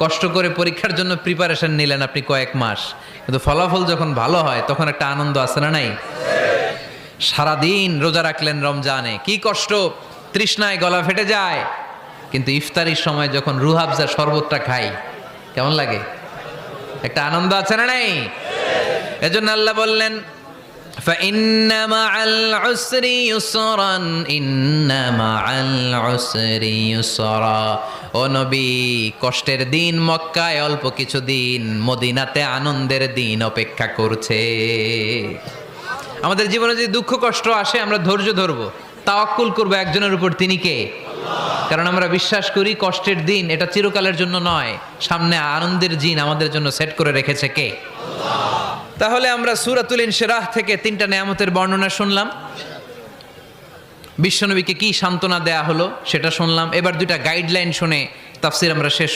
কষ্ট করে পরীক্ষার জন্য প্রিপারেশন নিলেন আপনি কয়েক মাস, কিন্তু ফলাফল যখন ভালো হয় তখন একটা আনন্দ আছে না নাই? সারাদিন রোজা রাখলেন রমজানে, কি কষ্ট, তৃষ্ণায় গলা ফেটে যায়, কিন্তু ইফতারির সময় যখন রুহাবজা শরবতটা খাই কেমন লাগে? একটা আনন্দ আছে না নাই? এজন্য আল্লাহ বললেন فإن مع العسر يسرا إن مع العسر يسرا। ও নবী, কষ্টের দিন মক্কায় অল্প কিছু দিন, মদিনাতে আনন্দের দিন অপেক্ষা করছে। আমাদের জীবনে যদি দুঃখ কষ্ট আসে আমরা ধৈর্য ধরবো, তাওয়াক্কুল করবো একজনের উপর, তিনি কে? কারণ আমরা বিশ্বাস করি কষ্টের দিন এটা চিরকালের জন্য নয়, সামনে আনন্দের দিন আমাদের জন্য সেট করে রেখেছে কে? তাহলে আমরা সূরাতুল ইনশিরাহ থেকে 3টা নেয়ামতের বর্ণনা শুনলাম, বিশ্বনবীকে কি সান্ত্বনা দেয়া হলো সেটা শুনলাম। এবার 2টা গাইডলাইন শুনে তাফসীর আমরা শেষ